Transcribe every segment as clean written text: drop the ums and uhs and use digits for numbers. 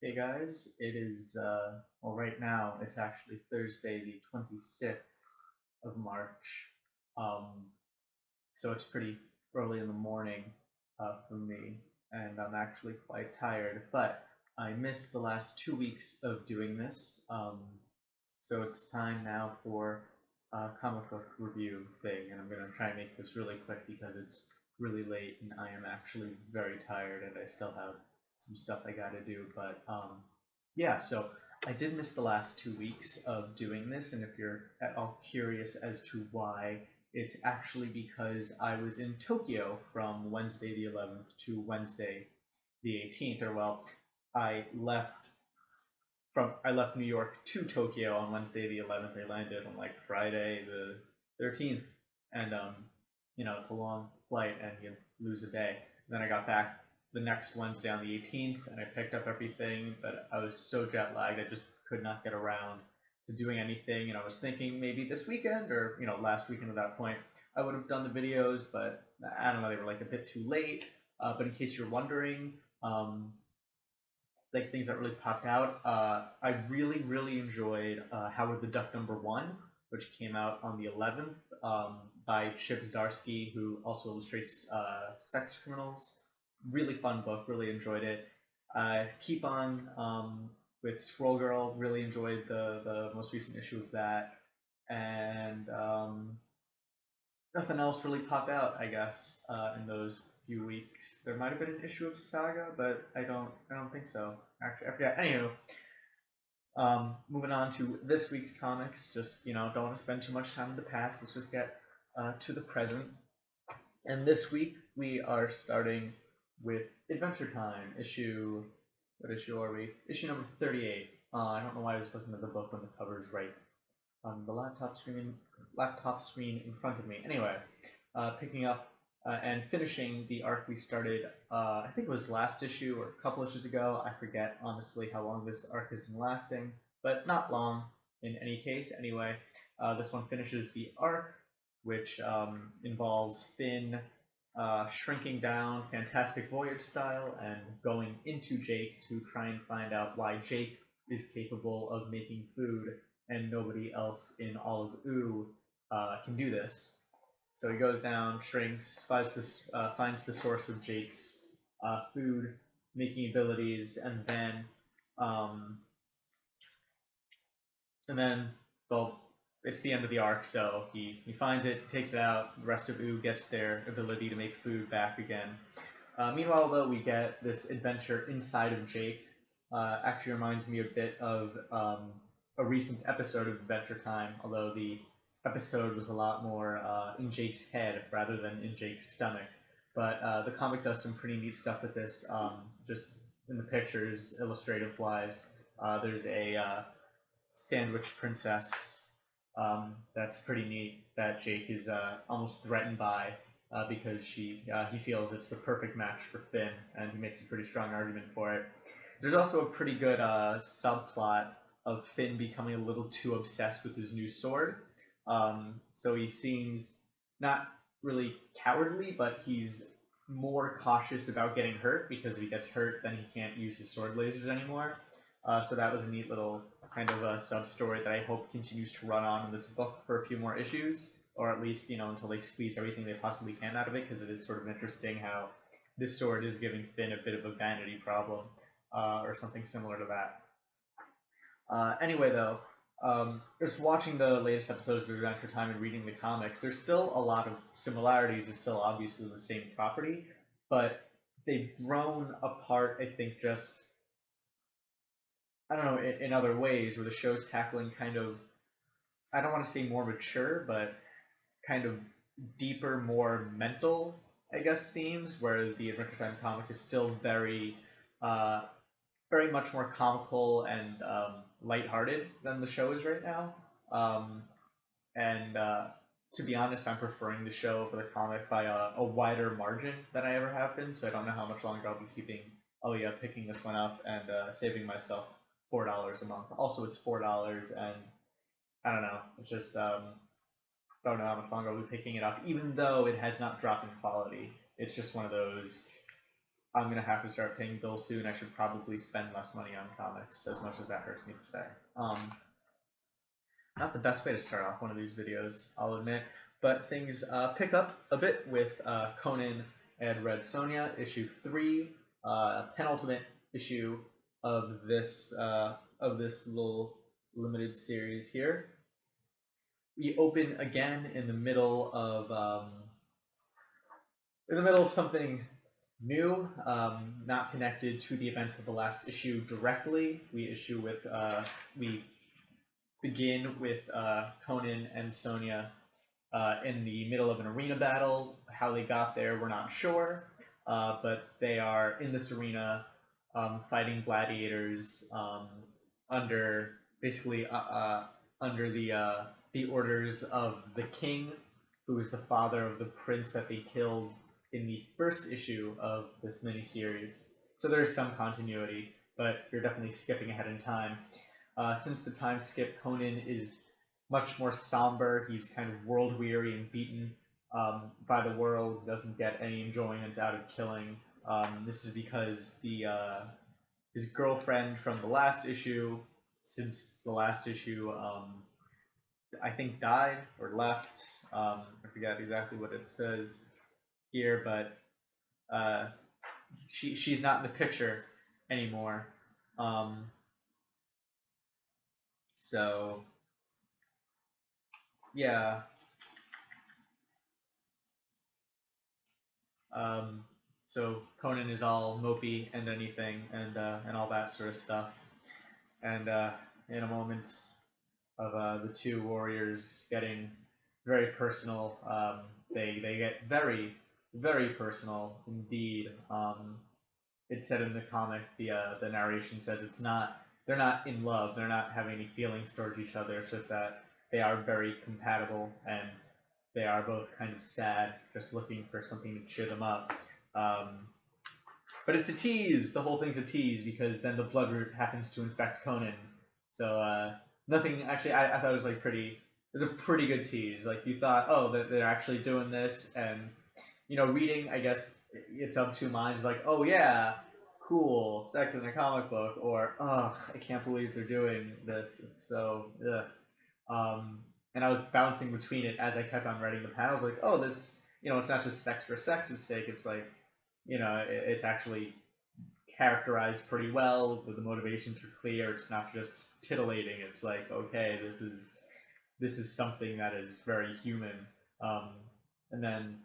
Hey guys, it is, well, right now it's actually Thursday, the 26th of March. Um, so it's pretty early in the morning for me, and I'm actually quite tired, but I missed the last 2 weeks of doing this. So it's time now for a comic book review thing, and I'm going to try and make this really quick because it's really late and I am actually very tired and I still have some stuff I got to do. But yeah, so I did miss the last 2 weeks of doing this, and if you're at all curious as to why, it's actually because I was in Tokyo from Wednesday the 11th to Wednesday the 18th, or well, I left I left New York to Tokyo on Wednesday the 11th. I landed on like Friday the 13th, and it's a long flight and you lose a day. Then I got back the next Wednesday on the 18th, and I picked up everything, but I was so jet lagged I just could not get around to doing anything. And I was thinking maybe this weekend or last weekend at that point I would have done the videos, but I don't know, they were like a bit too late. But in case you're wondering, like things that really popped out. I really enjoyed Howard the Duck #1, which came out on the 11th by Chip Zdarsky, who also illustrates Sex Criminals. Really fun book, really enjoyed it. Keep on with Squirrel Girl, really enjoyed the most recent issue of that. And nothing else really popped out, I guess, in those few weeks. There might have been an issue of Saga, but I don't think so. Actually, I forget. Anywho, moving on to this week's comics. Just don't want to spend too much time in the past. Let's just get to the present. And this week we are starting with Adventure Time issue. What issue are we? Issue number 38. I don't know why I was looking at the book when the cover's right on the laptop screen in front of me. Anyway, picking up and finishing the arc we started, I think it was last issue or a couple issues ago. I forget honestly how long this arc has been lasting, but not long in any case. Anyway, this one finishes the arc, which involves Finn shrinking down Fantastic Voyage style and going into Jake to try and find out why Jake is capable of making food and nobody else in all of Oo can do this. So he goes down, shrinks, finds the source of Jake's food making abilities, and then well, it's the end of the arc. So he finds it, takes it out. The rest of Oo gets their ability to make food back again. Meanwhile, though, we get this adventure inside of Jake. Actually reminds me a bit of a recent episode of Adventure Time, although the episode was a lot more in Jake's head rather than in Jake's stomach. But the comic does some pretty neat stuff with this, just in the pictures, illustrative-wise. There's a sandwich princess that's pretty neat that Jake is almost threatened by because he feels it's the perfect match for Finn, and he makes a pretty strong argument for it. There's also a pretty good subplot of Finn becoming a little too obsessed with his new sword. So he seems not really cowardly, but he's more cautious about getting hurt, because if he gets hurt, then he can't use his sword lasers anymore. So that was a neat little kind of a sub-story that I hope continues to run on in this book for a few more issues, or at least, until they squeeze everything they possibly can out of it, because it is sort of interesting how this sword is giving Finn a bit of a vanity problem, or something similar to that. Anyway, though, just watching the latest episodes of Adventure Time and reading the comics, there's still a lot of similarities. It's still obviously the same property, but they've grown apart, I think, just, I don't know, in other ways, where the show's tackling kind of, I don't want to say more mature, but kind of deeper, more mental, I guess, themes, where the Adventure Time comic is still very much more comical and lighthearted than the show is right now. And to be honest, I'm preferring the show over the comic by a wider margin than I ever have been, so I don't know how much longer I'll be picking this one up and saving myself $4 a month. Also, it's $4, and I don't know, it's just don't know how much longer I'll be picking it up, even though it has not dropped in quality. It's just one of those, I'm gonna have to start paying bills soon. I should probably spend less money on comics, as much as that hurts me to say. Not the best way to start off one of these videos, I'll admit, but things pick up a bit with Conan and Red Sonja, issue 3, penultimate issue of this little limited series here. We open again in the middle of something new, not connected to the events of the last issue directly. We begin with Conan and Sonja in the middle of an arena battle. How they got there, we're not sure, but they are in this arena fighting gladiators under basically under the orders of the king, who is the father of the prince that they killed in the first issue of this miniseries. So there is some continuity, but you're definitely skipping ahead in time. Since the time skip, Conan is much more somber. He's kind of world-weary and beaten by the world. He doesn't get any enjoyment out of killing. This is because his girlfriend from the last issue, since the last issue, I think died or left. I forget exactly what it says here, but she's not in the picture anymore. So yeah. So Conan is all mopey and anything and all that sort of stuff. And in a moment of the two warriors getting very personal, they get very, very personal indeed. It said in the comic, the narration says they're not in love, they're not having any feelings towards each other. It's just that they are very compatible and they are both kind of sad, just looking for something to cheer them up. But it's a tease. The whole thing's a tease because then the bloodroot happens to infect Conan. So nothing. Actually, I thought it was like pretty. It was a pretty good tease. Like you thought, oh, they're actually doing this, and reading. I guess it's of two minds. Like, oh yeah, cool, sex in a comic book, or oh, I can't believe they're doing this. It's so and I was bouncing between it as I kept on writing the panels. Like, oh, this, it's not just sex for sex's sake. It's like, it's actually characterized pretty well. The motivations are clear. It's not just titillating. It's like, okay, this is something that is very human. And then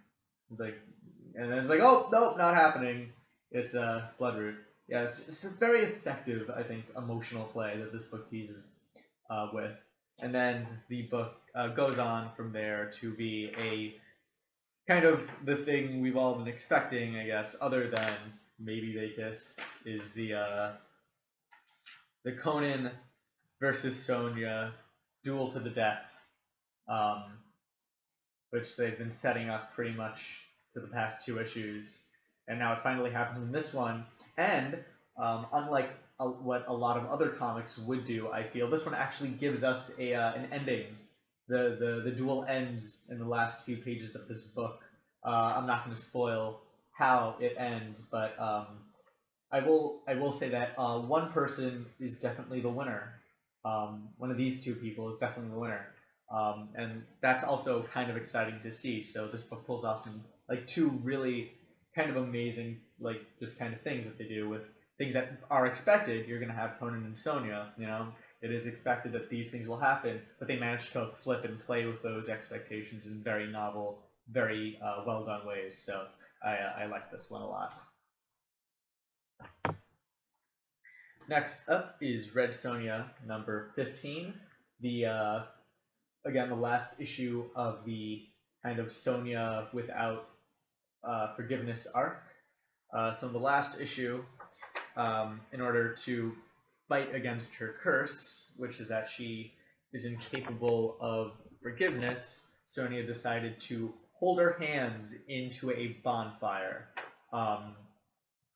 it's like, oh, nope, not happening. It's Bloodroot. Yeah, it's a very effective, I think, emotional play that this book teases with. And then the book goes on from there to be a kind of the thing we've all been expecting, I guess, other than maybe they kiss, is the Conan versus Sonja duel to the death, which they've been setting up pretty much for the past 2 issues, and now it finally happens in this one. And unlike what a lot of other comics would do, I feel this one actually gives us an ending. The duel ends in the last few pages of this book. I'm not going to spoil how it ends, but I will say that one person is definitely the winner. One of these 2 people is definitely the winner, and that's also kind of exciting to see. So this book pulls off some 2 really kind of amazing just kind of things that they do with things that are expected. You're going to have Conan and Sonja, it is expected that these things will happen, but they managed to flip and play with those expectations in very novel, very well done ways. So I like this one a lot. Next up is Red Sonja number 15. Again, the last issue of the kind of Sonja without forgiveness arc. So in the last issue, in order to fight against her curse, which is that she is incapable of forgiveness, Sonja decided to hold her hands into a bonfire.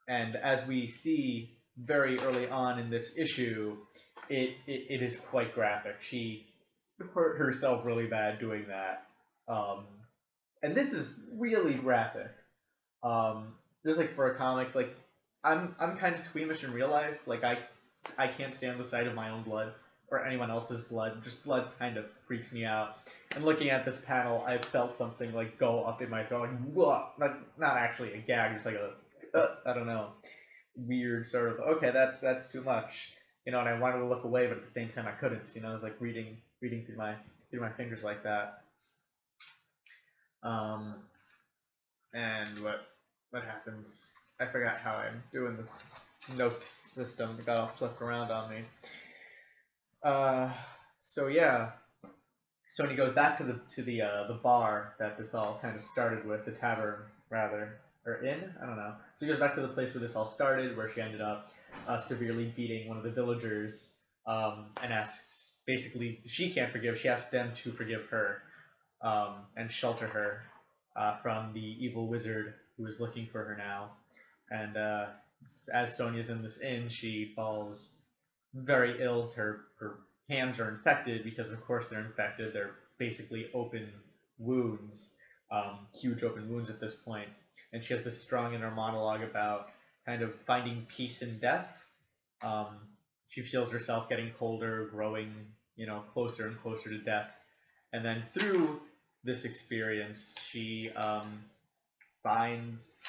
And as we see very early on in this issue, it is quite graphic. She hurt herself really bad doing that. And this is really graphic. Just for a comic, I'm kind of squeamish in real life. Like I can't stand the sight of my own blood or anyone else's blood. Just blood kind of freaks me out. And looking at this panel, I felt something like go up in my throat, like whoa, not actually a gag, just like a I don't know, weird sort of okay, that's too much, you know. And I wanted to look away, but at the same time I couldn't. You know, I was like reading through my fingers like that. Um, and what happens? I forgot how I'm doing this notes system. It got all flipped around on me. So yeah, Sony goes back to the bar that this all kind of started with, the tavern rather, or inn. I don't know. She goes back to the place where this all started, where she ended up severely beating one of the villagers, and asks basically she can't forgive. She asks them to forgive her, and shelter her from the evil wizard who is looking for her now. And as Sonya's in this inn, she falls very ill. Her hands are infected because, of course, they're infected. They're basically open wounds, huge open wounds at this point. And she has this strong inner monologue about kind of finding peace in death. She feels herself getting colder, growing, you know, closer and closer to death. And then through this experience, she finds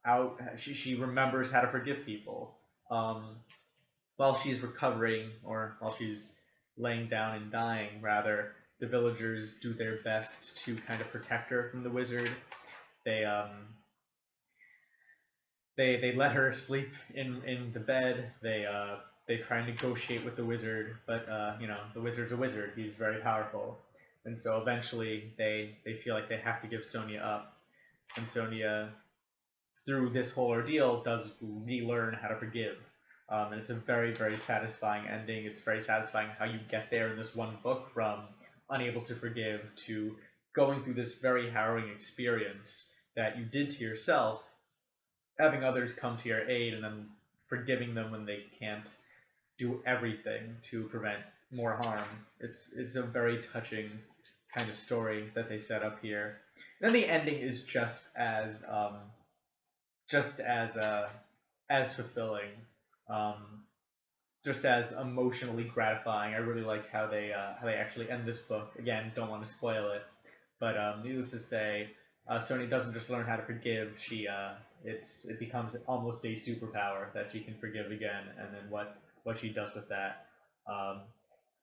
out, she remembers how to forgive people. While she's recovering, or while she's laying down and dying, rather, the villagers do their best to kind of protect her from the wizard. They let her sleep in the bed. They try and negotiate with the wizard, but you know, the wizard's a wizard. He's very powerful, and so eventually they feel like they have to give Sonya up, and Sonya, through this whole ordeal, does relearn how to forgive. And it's a very, very satisfying ending. It's very satisfying how you get there in this one book, from unable to forgive to going through this very harrowing experience that you did to yourself, having others come to your aid, and then forgiving them when they can't do everything to prevent more harm. It's a very touching kind of story that they set up here. Then the ending is just as fulfilling, just as emotionally gratifying. I really like how they actually end this book. Again, don't want to spoil it, but needless to say, Sony doesn't just learn how to forgive. It becomes almost a superpower that she can forgive again, and then what she does with that.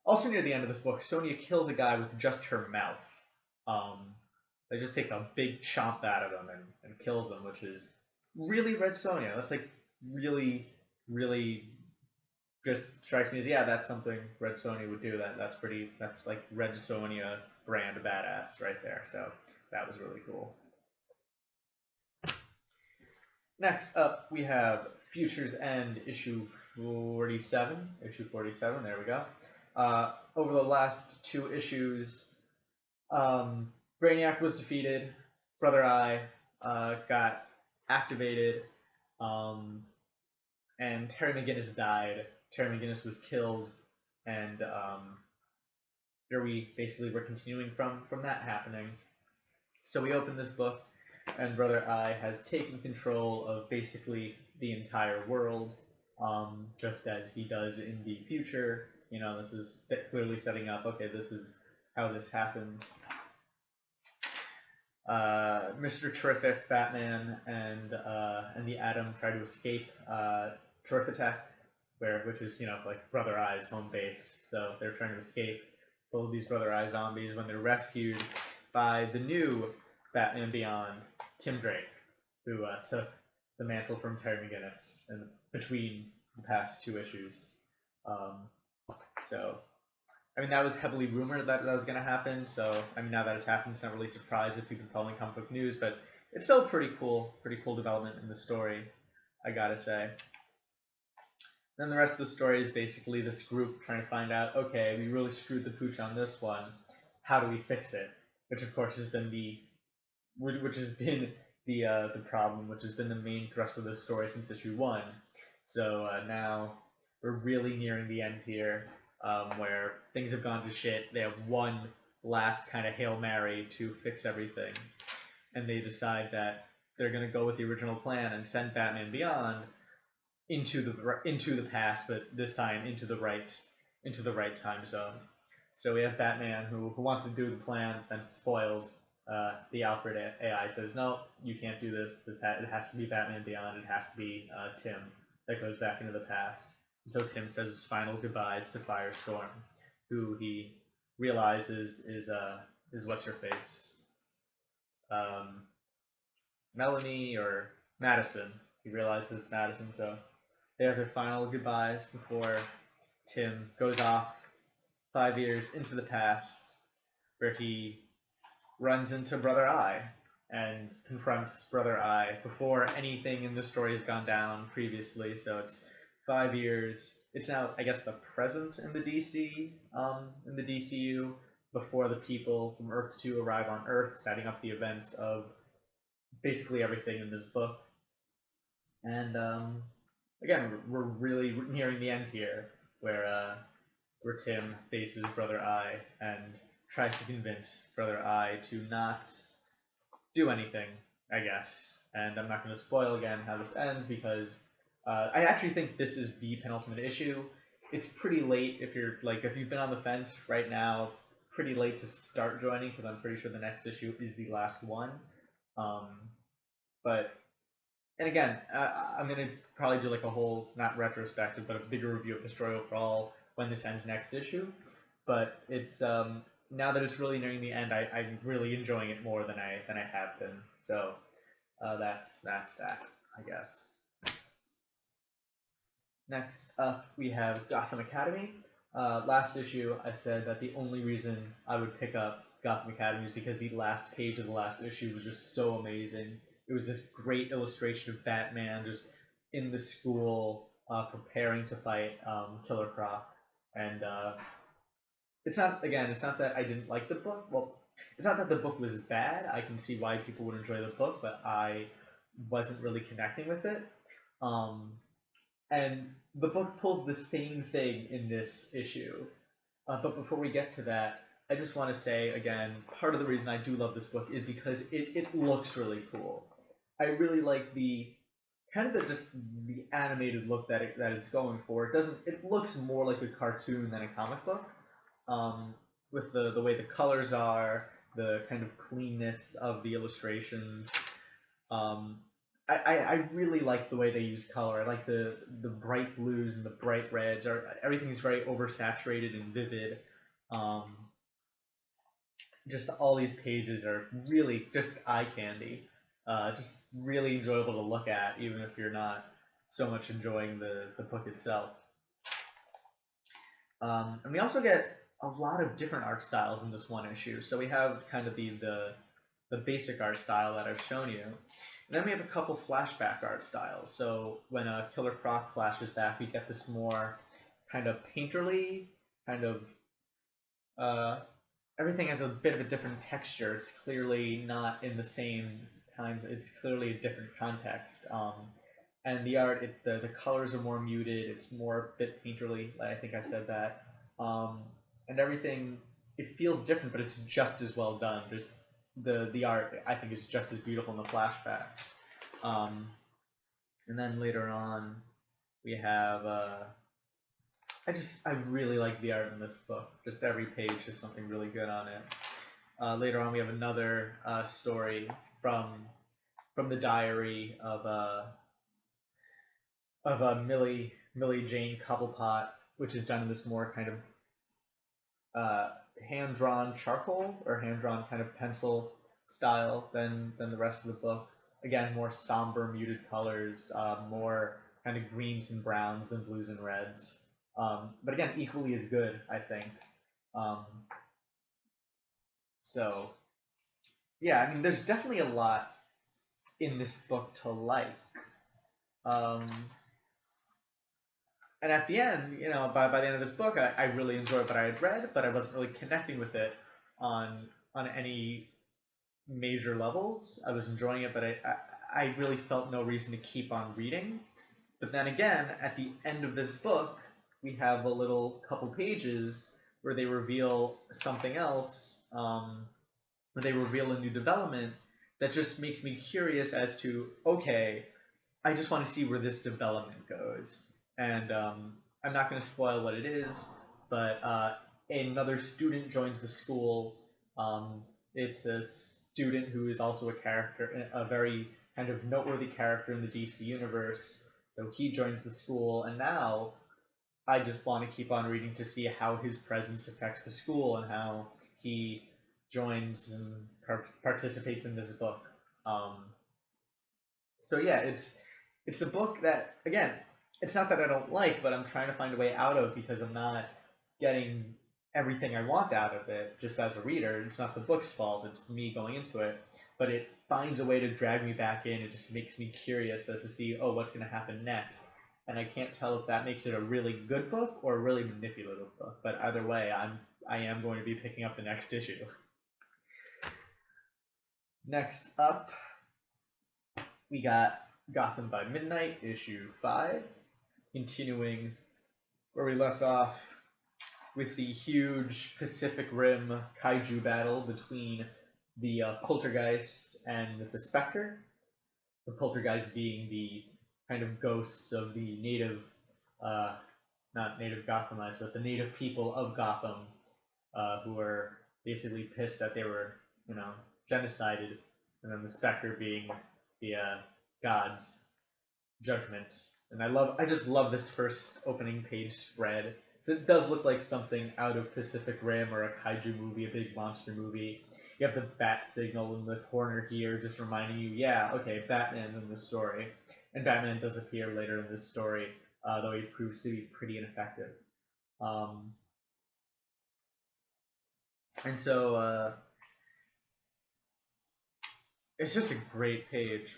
Also near the end of this book, Sonya kills a guy with just her mouth. It just takes a big chomp out of him and kills him, which is really Red Sonja. That's like really, really just strikes me as, yeah, that's something Red Sonja would do. That's like Red Sonja brand badass right there. So that was really cool. Next up, we have Future's End, issue 47. Issue 47, there we go. Over the last two issues, Brainiac was defeated, Brother Eye got activated, and Terry McGinnis died. Terry McGinnis was killed, and here we basically were continuing from that happening. So we open this book, and Brother Eye has taken control of basically the entire world, just as he does in the future. You know, this is clearly setting up, okay, this is how this happens. Mr. Terrific, Batman, and the Atom try to escape Terrifitech, which is, you know, like Brother Eye's home base. So they're trying to escape both of these Brother Eye zombies when they're rescued by the new Batman Beyond, Tim Drake, who took the mantle from Terry McGinnis between the past two issues. So, I mean, that was heavily rumored that was going to happen, so, I mean, now that it's happened, it's not really a surprise if you've been following comic book news, but it's still pretty cool development in the story, I gotta say. Then the rest of the story is basically this group trying to find out, okay, we really screwed the pooch on this one, how do we fix it? Which, of course, has been the problem, which has been the main thrust of the story since issue 1. So now we're really nearing the end here, where things have gone to shit. They have one last kind of Hail Mary to fix everything, and they decide that they're gonna go with the original plan and send Batman Beyond into the past, but this time into the right time zone. So we have Batman who wants to do the plan, then spoiled. The Alfred AI says, no, you can't do this. It has to be Batman Beyond. It has to be Tim that goes back into the past. So Tim says his final goodbyes to Firestorm, who he realizes is what's her face, Melanie or Madison. He realizes it's Madison, so they have their final goodbyes before Tim goes off 5 years into the past, where he runs into Brother Eye and confronts Brother Eye before anything in the story has gone down previously. So it's 5 years. It's now, I guess, the present in the DCU, before the people from Earth 2 arrive on Earth, setting up the events of basically everything in this book. And again, we're really nearing the end here, where Tim faces Brother Eye and tries to convince Brother Eye to not do anything, I guess. And I'm not going to spoil again how this ends, because I actually think this is the penultimate issue. It's pretty late if you've been on the fence right now, pretty late to start joining, because I'm pretty sure the next issue is the last one. And again, I'm going to probably do like a whole, not retrospective, but a bigger review of the story overall when this ends next issue. But it's now that it's really nearing the end, I'm really enjoying it more than I have been. So that's that, I guess. Next up, we have Gotham Academy. Last issue, I said that the only reason I would pick up Gotham Academy is because the last page of the last issue was just so amazing. It was this great illustration of Batman just in the school preparing to fight Killer Croc. And it's not that I didn't like the book. Well, it's not that the book was bad. I can see why people would enjoy the book, but I wasn't really connecting with it. And the book pulls the same thing in this issue. But before we get to that, I just want to say, again, part of the reason I do love this book is because it looks really cool. I really like the animated look that it's going for. It looks more like a cartoon than a comic book, with the way the colors are, the kind of cleanness of the illustrations. I really like the way they use color. I like the bright blues and the bright reds. Everything's very oversaturated and vivid. Just all these pages are really just eye candy. Just really enjoyable to look at, even if you're not so much enjoying the book itself. And we also get a lot of different art styles in this one issue. So we have kind of the basic art style that I've shown you. And then we have a couple flashback art styles. So when Killer Croc flashes back, we get this more kind of painterly, kind of everything has a bit of a different texture. It's clearly not in the same time. It's clearly a different context. And the art, the colors are more muted. It's more a bit painterly. I think I said that. And everything, it feels different, but it's just as well done. There's the art, I think, is just as beautiful in the flashbacks. And then later on, we have I really like the art in this book. Just every page has something really good on it. Later on, we have another story from the diary of Millie Jane Cobblepot, which is done in this more kind of hand-drawn charcoal or hand-drawn kind of pencil style than the rest of the book. Again, more somber, muted colors, more kind of greens and browns than blues and reds. But again, equally as good, I think. So, yeah, I mean, there's definitely a lot in this book to like. And at the end, by the end of this book, I really enjoyed what I had read, but I wasn't really connecting with it on any major levels. I was enjoying it, but I really felt no reason to keep on reading. But then again, at the end of this book, we have a little couple pages where they reveal something else, where they reveal a new development that just makes me curious as to, okay, I just want to see where this development goes. And I'm not going to spoil what it is, but another student joins the school. It's a student who is also a character, a very kind of noteworthy character in the DC universe. So he joins the school, and now I just want to keep on reading to see how his presence affects the school and how he joins and participates in this book. Um, so yeah, it's a book that, again, it's not that I don't like, but I'm trying to find a way out of because I'm not getting everything I want out of it just as a reader. It's not the book's fault, it's me going into it. But it finds a way to drag me back in. It just makes me curious as to see, oh, what's going to happen next. And I can't tell if that makes it a really good book or a really manipulative book. But either way, I am going to be picking up the next issue. Next up, we got Gotham by Midnight, issue 5, continuing where we left off with the huge Pacific Rim kaiju battle between the Poltergeist and the Spectre. The Poltergeist being the kind of ghosts of the native, not native Gothamites, but the native people of Gotham, who were basically pissed that they were, genocided, and then the Spectre being the God's judgment. And I just love this first opening page spread. So it does look like something out of Pacific Rim or a kaiju movie, a big monster movie. You have the bat signal in the corner here, just reminding you, yeah, okay, Batman's in this story. And Batman does appear later in this story, though he proves to be pretty ineffective. And so it's just a great page.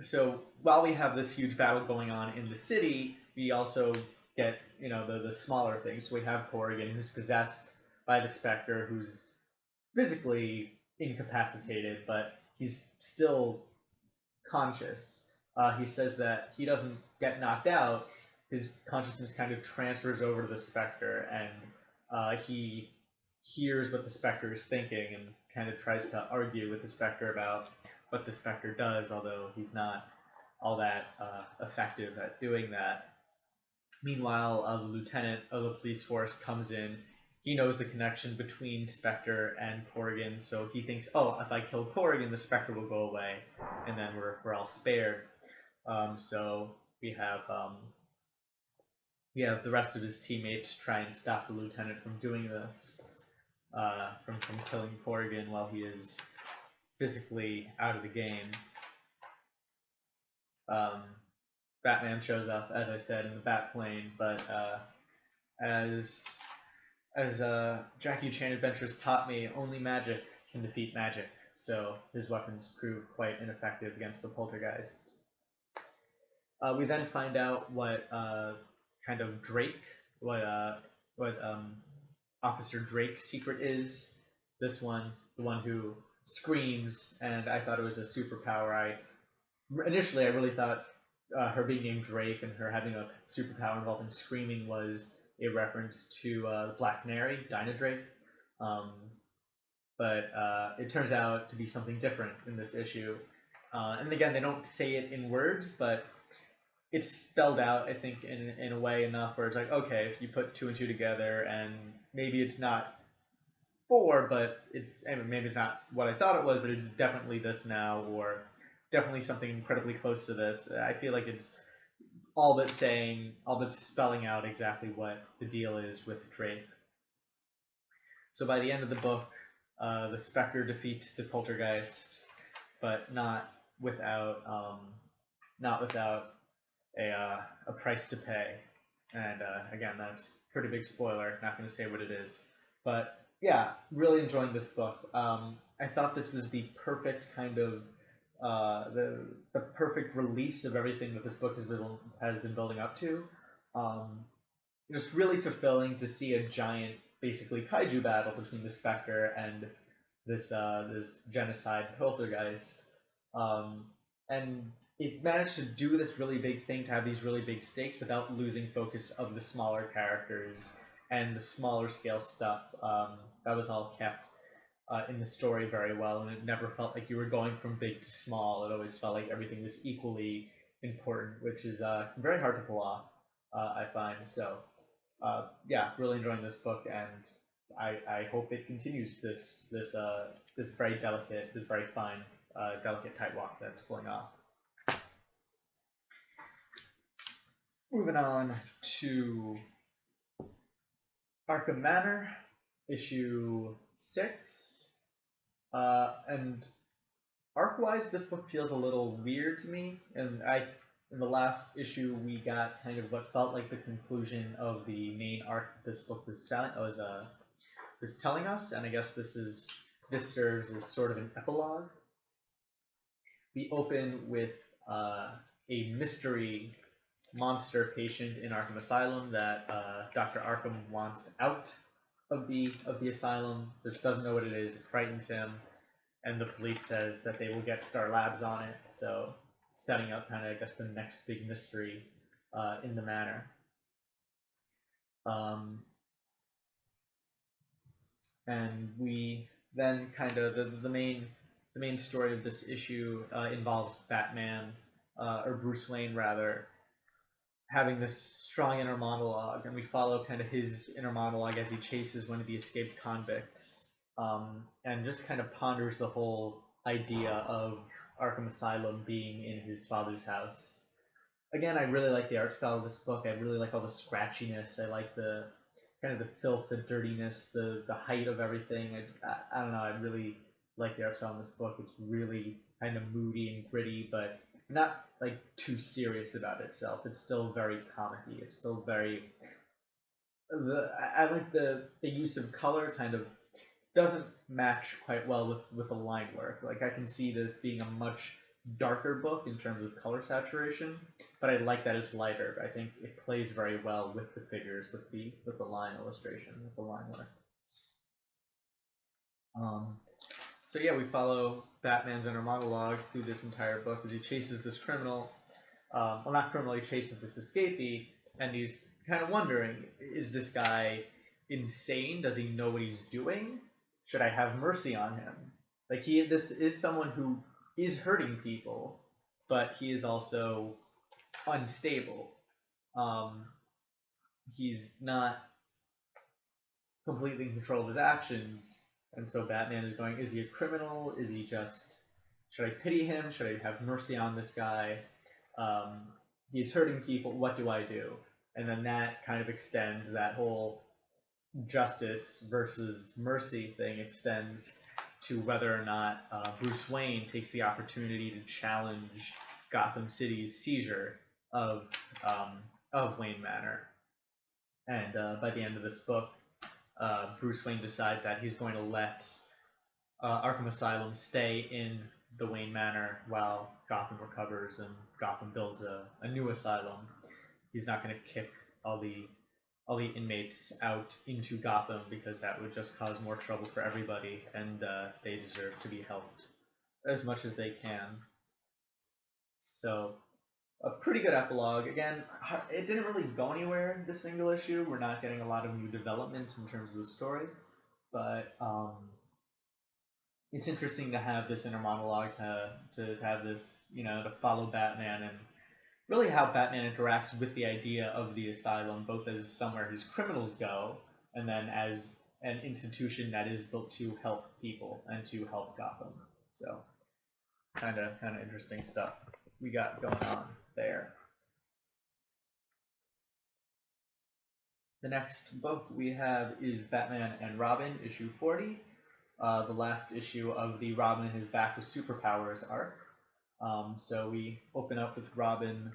So while we have this huge battle going on in the city, we also get, the smaller things. So we have Corrigan, who's possessed by the Spectre, who's physically incapacitated, but he's still conscious. He says that he doesn't get knocked out. His consciousness kind of transfers over to the Spectre, and he hears what the Spectre is thinking and kind of tries to argue with the Spectre about what the Spectre does, although he's not all that effective at doing that. Meanwhile, the lieutenant of the police force comes in. He knows the connection between Spectre and Corrigan, so he thinks, oh, if I kill Corrigan, the Spectre will go away, and then we're all spared. So we have the rest of his teammates try and stop the lieutenant from doing this, from killing Corrigan while he is physically out of the game. Batman shows up, as I said, in the Batplane, but as Jackie Chan Adventures taught me, only magic can defeat magic, so his weapons prove quite ineffective against the Poltergeist. We then find out what kind of what Officer Drake's secret is. This one, the one who screams, and I thought it was a superpower. Initially I really thought her being named Drake and her having a superpower involving screaming was a reference to Black Canary, Dinah Drake. But it turns out to be something different in this issue. And again, they don't say it in words, but it's spelled out, I think, in a way enough where it's like, okay, if you put 2 and 2 together, and maybe it's not 4, but maybe it's not what I thought it was, but it's definitely this now, or definitely something incredibly close to this. I feel like it's all but spelling out exactly what the deal is with Drake. So by the end of the book, the Spectre defeats the Poltergeist, but not without a price to pay. And again, that's a pretty big spoiler. Not going to say what it is, but yeah, really enjoying this book. I thought this was the perfect kind of the perfect release of everything that this book has been building up to. It's really fulfilling to see a giant, basically kaiju battle between the Spectre and this genocide Poltergeist, and it managed to do this really big thing, to have these really big stakes without losing focus of the smaller characters and the smaller scale stuff. That was all kept in the story very well, and it never felt like you were going from big to small. It always felt like everything was equally important, which is very hard to pull off, I find. So, yeah, really enjoying this book, and I hope it continues this very delicate, this very fine, delicate tightrope that's pulling off. Moving on to Arkham Manor, issue 6. And arc-wise, this book feels a little weird to me. And in the last issue, we got kind of what felt like the conclusion of the main arc this book was telling us. And I guess this serves as sort of an epilogue. We open with a mystery monster patient in Arkham Asylum that Dr. Arkham wants out of the asylum. Just doesn't know what it is. It frightens him, and the police says that they will get Star Labs on it. So setting up kind of, I guess, the next big mystery in the manor. And we then kind of the main story of this issue involves Batman, or Bruce Wayne rather, having this strong inner monologue, and we follow kind of his inner monologue as he chases one of the escaped convicts, and just kind of ponders the whole idea of Arkham Asylum being in his father's house. Again, I really like the art style of this book. I really like all the scratchiness. I like the kind of the filth, the dirtiness, the height of everything. I don't know. I really like the art style in this book. It's really kind of moody and gritty, but not like too serious about itself. It's still very comic-y. It's still very. I like the use of color. Kind of doesn't match quite well with the line work. Like, I can see this being a much darker book in terms of color saturation, but I like that it's lighter. I think it plays very well with the figures, with the line illustration, with the line work. So yeah, we follow Batman's inner monologue through this entire book as he chases this criminal. Well, not criminal, he chases this escapee, and he's kind of wondering, is this guy insane? Does he know what he's doing? Should I have mercy on him? Like, this is someone who is hurting people, but he is also unstable. He's not completely in control of his actions, and so Batman is going, is he a criminal? Is he just, should I pity him? Should I have mercy on this guy? He's hurting people, what do I do? And then that kind of extends, that whole justice versus mercy thing extends to whether or not Bruce Wayne takes the opportunity to challenge Gotham City's seizure of Wayne Manor. And by the end of this book, Bruce Wayne decides that he's going to let Arkham Asylum stay in the Wayne Manor while Gotham recovers and Gotham builds a new asylum. He's not going to kick all the inmates out into Gotham because that would just cause more trouble for everybody, and they deserve to be helped as much as they can. So, a pretty good epilogue. Again, it didn't really go anywhere this single issue. We're not getting a lot of new developments in terms of the story, but it's interesting to have this inner monologue, to have this, to follow Batman and really how Batman interacts with the idea of the asylum, both as somewhere his criminals go, and then as an institution that is built to help people and to help Gotham. So, kind of interesting stuff we got going on there. The next book we have is Batman and Robin, issue 40, the last issue of the Robin is Back with Superpowers arc. So we open up with Robin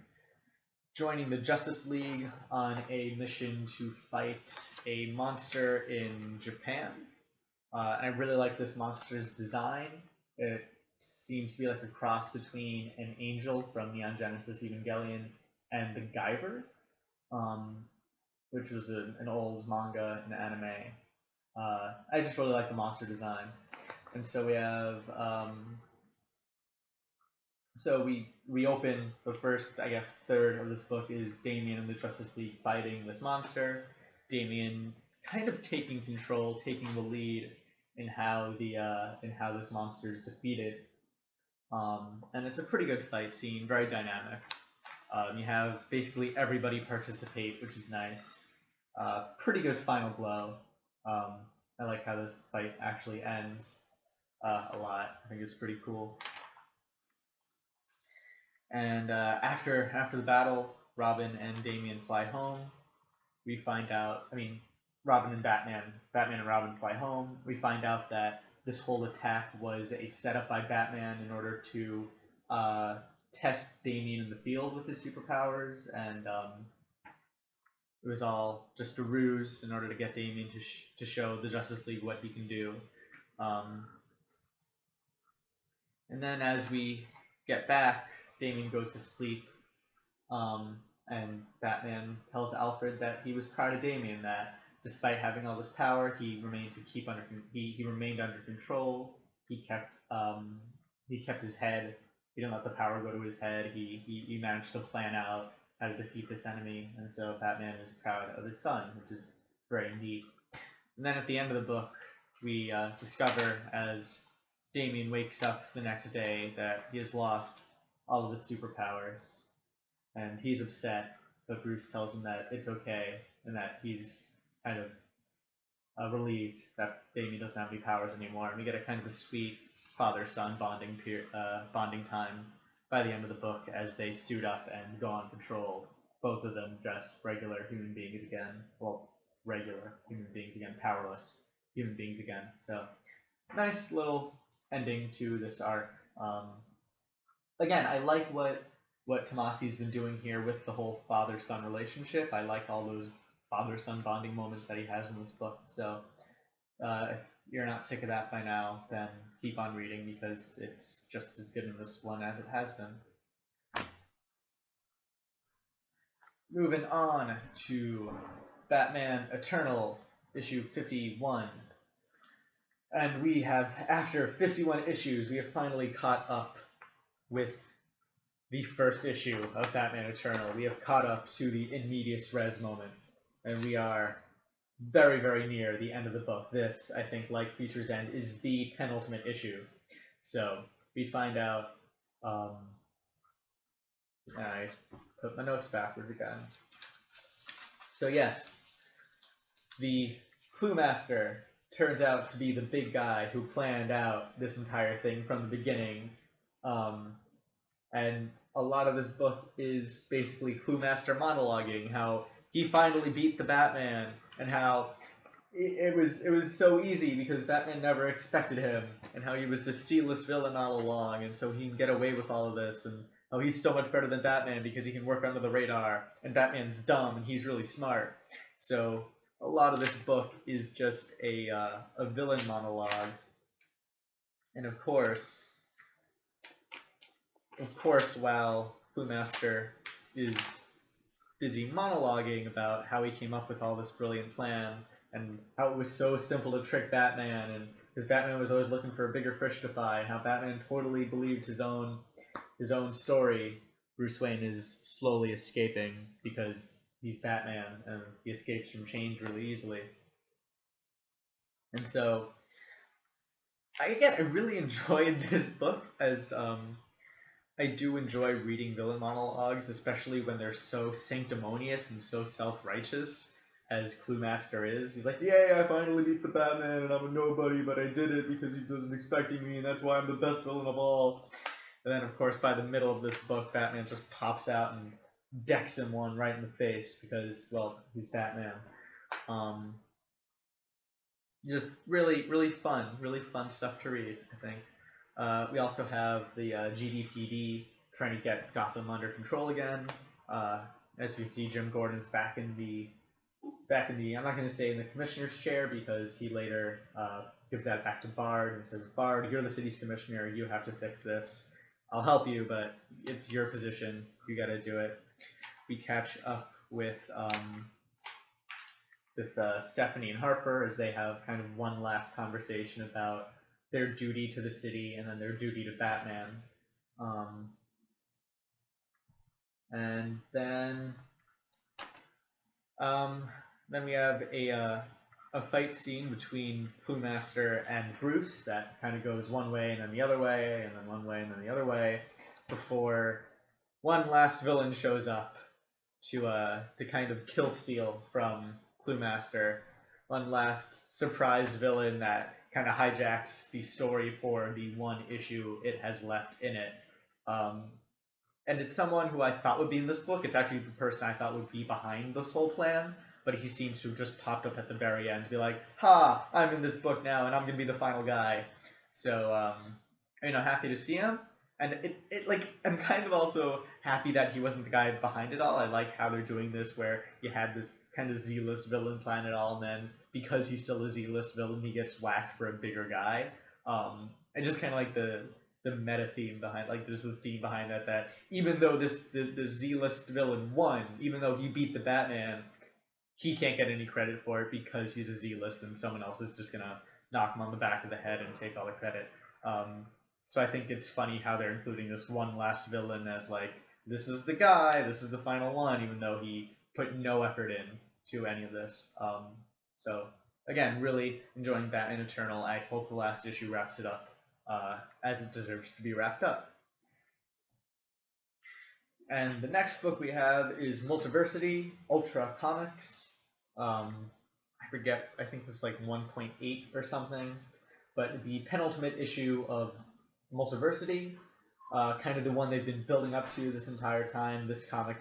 joining the Justice League on a mission to fight a monster in Japan. I really like this monster's design. It seems to be like a cross between an angel from Neon Genesis Evangelion and the Guyver, which was an old manga and anime. I just really like the monster design. And so we have... So we open the first, I guess, third of this book is Damian and the Justice League fighting this monster. Damian kind of taking control, taking the lead in how this monster is defeated. And it's a pretty good fight scene, very dynamic. You have basically everybody participate, which is nice. Pretty good final blow. I like how this fight actually ends a lot. I think it's pretty cool. And after the battle, Robin and Damian fly home. We find out, Robin and Batman and Robin fly home. We find out that this whole attack was a setup by Batman in order to test Damian in the field with his superpowers, and it was all just a ruse in order to get Damian to show the Justice League what he can do. And then as we get back, Damian goes to sleep, and Batman tells Alfred that he was proud of Damian, that despite having all this power, he remained under control. He kept his head. He didn't let the power go to his head. He managed to plan out how to defeat this enemy, and so Batman is proud of his son, which is very neat. And then at the end of the book, we discover, as Damian wakes up the next day, that he has lost all of his superpowers, and he's upset, but Bruce tells him that it's okay, and that he's kind of relieved that Damian doesn't have any powers anymore, and we get a kind of a sweet father-son bonding time by the end of the book as they suit up and go on patrol. Both of them dressed regular human beings again. Well, regular human beings again, powerless human beings again. So, nice little ending to this arc. Again, I like what Tomasi's been doing here with the whole father-son relationship. I like all those father-son bonding moments that he has in this book. So, if you're not sick of that by now, then keep on reading, because it's just as good in this one as it has been. Moving on to Batman Eternal, issue 51. And we have, after 51 issues, we have finally caught up with the first issue of Batman Eternal. We have caught up to the in medias res moment, and we are very, very near the end of the book. This, I think, like Future's End, is the penultimate issue. So we find out. I put my notes backwards again. So yes, the Clue Master turns out to be the big guy who planned out this entire thing from the beginning. And a lot of this book is basically Clue Master monologuing, how he finally beat the Batman, and how it was so easy because Batman never expected him, and how he was the C-list villain all along, and so he can get away with all of this, and how he's so much better than Batman because he can work under the radar, and Batman's dumb and he's really smart. So a lot of this book is just a villain monologue, and of course, while Clue Master is busy monologuing about how he came up with all this brilliant plan, and how it was so simple to trick Batman, and because Batman was always looking for a bigger fish to fry, and how Batman totally believed his own story, Bruce Wayne is slowly escaping because he's Batman, and he escapes from change really easily. And so, I really enjoyed this book, as I do enjoy reading villain monologues, especially when they're so sanctimonious and so self-righteous, as Clue Master is. He's like, yay, I finally beat the Batman, and I'm a nobody, but I did it because he wasn't expecting me, and that's why I'm the best villain of all. And then, of course, by the middle of this book, Batman just pops out and decks him one right in the face because, well, he's Batman. Just really fun stuff to read, I think. We also have the GDPD trying to get Gotham under control again. As you can see, Jim Gordon's back in the I'm not going to say in the commissioner's chair, because he later gives that back to Bard and says, Bard, you're the city's commissioner, you have to fix this. I'll help you, but it's your position. You got to do it. We catch up with Stephanie and Harper as they have kind of one last conversation about their duty to the city and then their duty to Batman. And then we have a fight scene between Cluemaster and Bruce that kind of goes one way and then the other way, and then one way and then the other way, before one last villain shows up to kind of kill steal from Cluemaster. One last surprise villain that kind of hijacks the story for the one issue it has left in it. And it's someone who I thought would be in this book. It's actually the person I thought would be behind this whole plan, but he seems to have just popped up at the very end to be like, ha, I'm in this book now, and I'm going to be the final guy. So, happy to see him. And I'm kind of also happy that he wasn't the guy behind it all. I like how they're doing this, where you had this kind of Z-list villain plan it all, and then because he's still a Z-list villain, he gets whacked for a bigger guy. I just kind of like the meta theme behind, like, there's the theme behind that even though the Z-list villain won, even though he beat the Batman, he can't get any credit for it because he's a Z-list and someone else is just gonna knock him on the back of the head and take all the credit. So I think it's funny how they're including this one last villain as like, this is the guy, this is the final one, even though he put no effort in to any of this. So again, really enjoying Batman Eternal. I hope the last issue wraps it up as it deserves to be wrapped up. And the next book we have is Multiversity, Ultra Comics. I forget, I think this is like 1.8 or something, but the penultimate issue of Multiversity, kind of the one they've been building up to this entire time. This comic,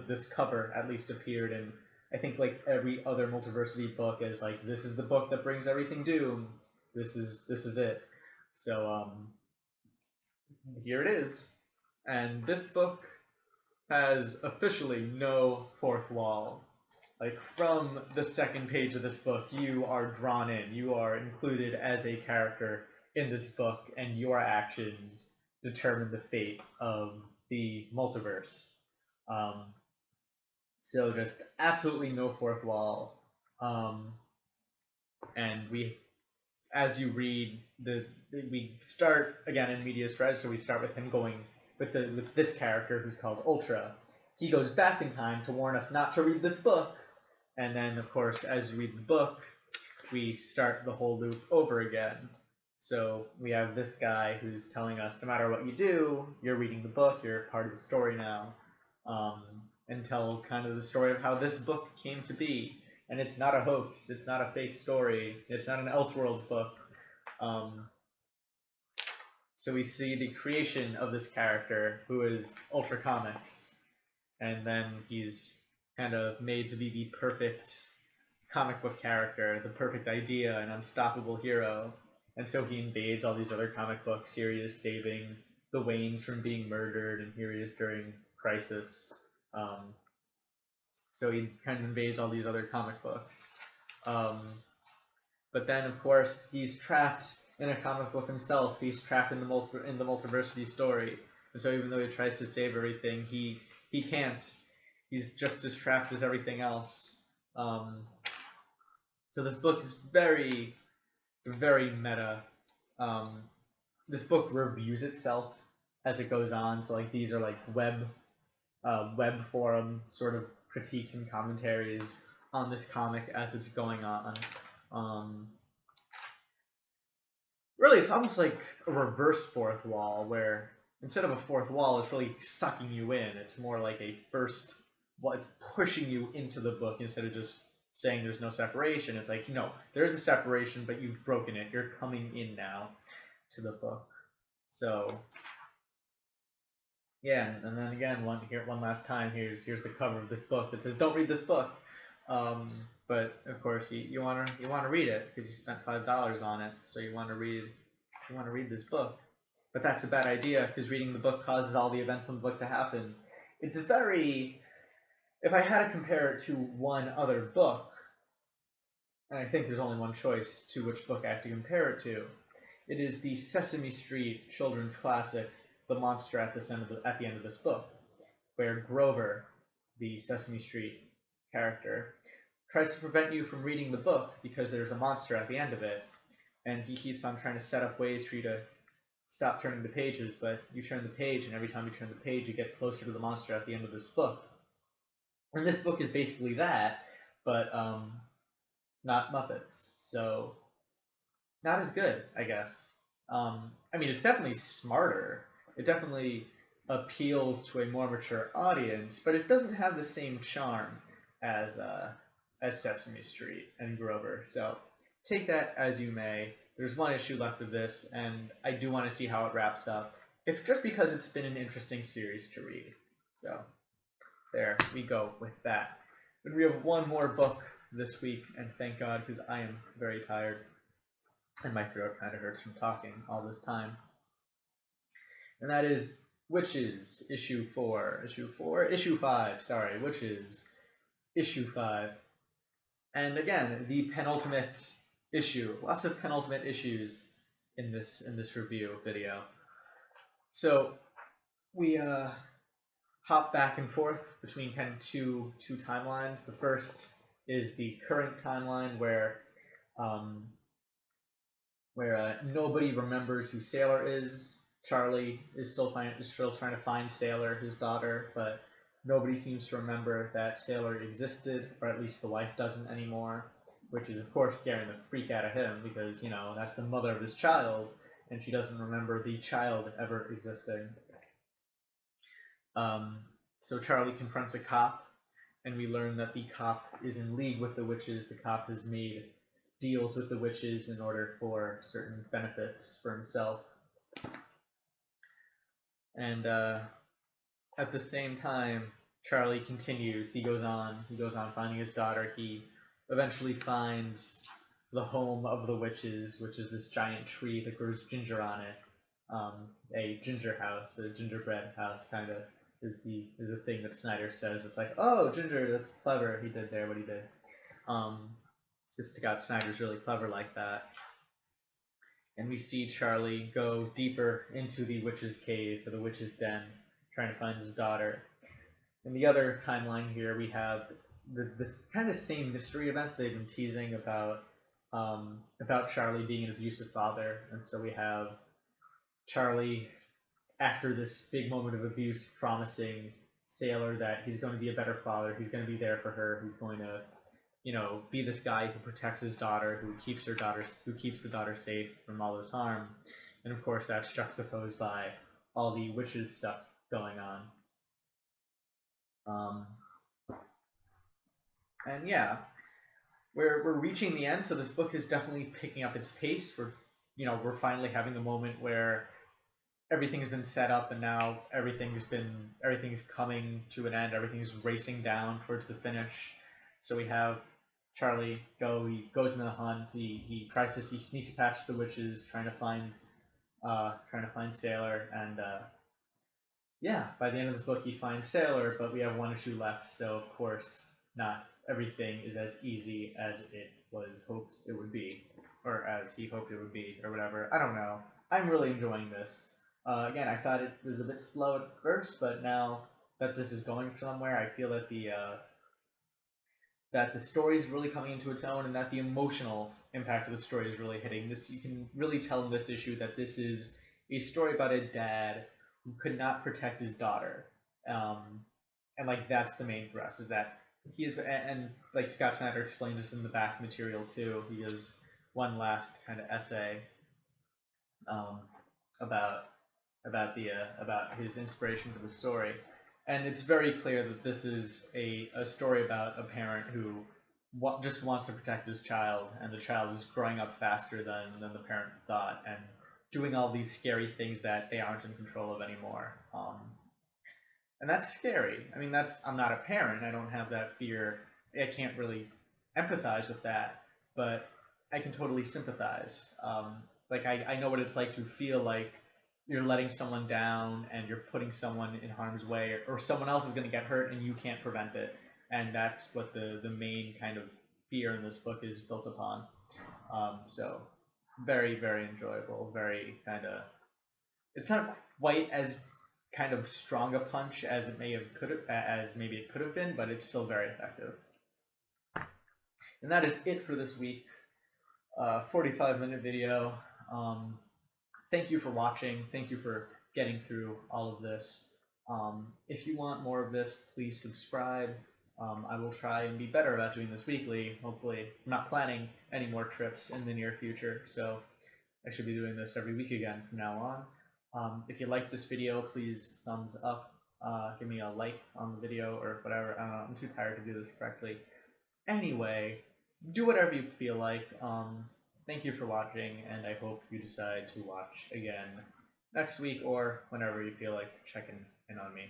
this cover at least appeared in, I think, like every other Multiversity book as like, this is the book that brings everything doom. This is it. So here it is, and this book has officially no fourth wall. Like, from the second page of this book, you are drawn in. You are included as a character in this book, and your actions determine the fate of the multiverse. So just absolutely no fourth wall. And as you read, we start again in medias res, so we start with him going with this character who's called Ultra. He goes back in time to warn us not to read this book, and then of course as you read the book, we start the whole loop over again. So we have this guy who's telling us no matter what you do, you're reading the book, you're part of the story now, and tells kind of the story of how this book came to be. And it's not a hoax, it's not a fake story, it's not an Elseworlds book. So we see the creation of this character, who is Ultra Comics, and then he's kind of made to be the perfect comic book character, the perfect idea, an unstoppable hero. And so he invades all these other comic books. Here he is saving the Waynes from being murdered, and here he is during Crisis. So he kind of invades all these other comic books. But then, of course, he's trapped in a comic book himself. He's trapped in the Multiversity story. And so even though he tries to save everything, he can't. He's just as trapped as everything else. So this book is very, very meta. This book reviews itself as it goes on. So like these are like web forum sort of critiques and commentaries on this comic as it's going on. Really, it's almost like a reverse fourth wall, where instead of a fourth wall, it's really sucking you in. It's more like a first, well, it's pushing you into the book instead of just saying there's no separation. It's like, no, there's a separation, but you've broken it. You're coming in now to the book. So, yeah, and then again, one last time, here's the cover of this book that says, "Don't read this book." But of course, you want to read it because you spent $5 on it, so you want to read this book. But that's a bad idea because reading the book causes all the events in the book to happen. It's very, if I had to compare it to one other book, and I think there's only one choice to which book I have to compare it to, it is the Sesame Street children's classic, The Monster at the end of this book, where Grover, the Sesame Street character, tries to prevent you from reading the book because there's a monster at the end of it, and he keeps on trying to set up ways for you to stop turning the pages, but you turn the page, and every time you turn the page, you get closer to the monster at the end of this book. And this book is basically that, but not Muppets. So not as good, I guess. I mean, it's definitely smarter. It definitely appeals to a more mature audience, but it doesn't have the same charm as Sesame Street and Grover. So take that as you may. There's one issue left of this, and I do want to see how it wraps up. If just because it's been an interesting series to read. So there we go with that. But we have one more book this week, and thank God, because I am very tired, and my throat kind of hurts from talking all this time. And that is Wytches, issue 5, sorry, Wytches, issue 5. And again, the penultimate issue. Lots of penultimate issues in this review video. So we hop back and forth between kind of two timelines. The first is the current timeline where nobody remembers who Sailor is. Charlie is still trying to find Sailor, his daughter, but nobody seems to remember that Sailor existed, or at least the wife doesn't anymore, which is of course scaring the freak out of him because, you know, that's the mother of his child, and she doesn't remember the child ever existing. So Charlie confronts a cop, and we learn that the cop is in league with the Wytches. The cop has made deals with the Wytches in order for certain benefits for himself. And at the same time, Charlie continues. He goes on finding his daughter. He eventually finds the home of the Wytches, which is this giant tree that grows ginger on it. A ginger house, a gingerbread house, kind of is the thing that Snyder says. It's like, oh, ginger, that's clever. He did there what he did. God, Snyder's really clever like that. And we see Charlie go deeper into the Witch's cave, or the Witch's den, trying to find his daughter. In the other timeline here, we have this kind of same mystery event they've been teasing about Charlie being an abusive father. And so we have Charlie, after this big moment of abuse, promising Sailor that he's going to be a better father, he's going to be there for her, he's going to, you know, be this guy who protects his daughter, who keeps the daughter safe from all this harm. And of course that's juxtaposed by all the Wytches stuff going on. And yeah, we're reaching the end, so this book is definitely picking up its pace. We're finally having the moment where everything's been set up, and now everything's coming to an end. Everything's racing down towards the finish. So we have Charlie he goes into the hunt. He sneaks past the Wytches, trying to find Sailor, and by the end of this book he finds Sailor, but we have one issue left, so of course not everything is as easy as it was hoped it would be, or as he hoped it would be, or whatever. I don't know. I'm really enjoying this. Again, I thought it was a bit slow at first, but now that this is going somewhere, I feel that the story is really coming into its own, and that the emotional impact of the story is really hitting. You can really tell in this issue that this is a story about a dad who could not protect his daughter, and like that's the main thrust, is that he is, and like Scott Snyder explains this in the back material too. He gives one last kind of essay about his inspiration for the story. And it's very clear that this is a story about a parent who just wants to protect his child, and the child is growing up faster than the parent thought, and doing all these scary things that they aren't in control of anymore. And that's scary. I mean, I'm not a parent. I don't have that fear. I can't really empathize with that, but I can totally sympathize. I know what it's like to feel like you're letting someone down, and you're putting someone in harm's way, or someone else is going to get hurt and you can't prevent it. And that's what the main kind of fear in this book is built upon. So very, very enjoyable. It's kind of quite as kind of strong a punch as maybe it could have been, but it's still very effective. And that is it for this week. 45-minute video. Thank you for watching. Thank you for getting through all of this. If you want more of this, please subscribe. I will try and be better about doing this weekly. Hopefully, I'm not planning any more trips in the near future, so I should be doing this every week again from now on. If you like this video, please thumbs up. Give me a like on the video or whatever. I don't know. I'm too tired to do this correctly. Anyway, do whatever you feel like. Thank you for watching, and I hope you decide to watch again next week or whenever you feel like checking in on me.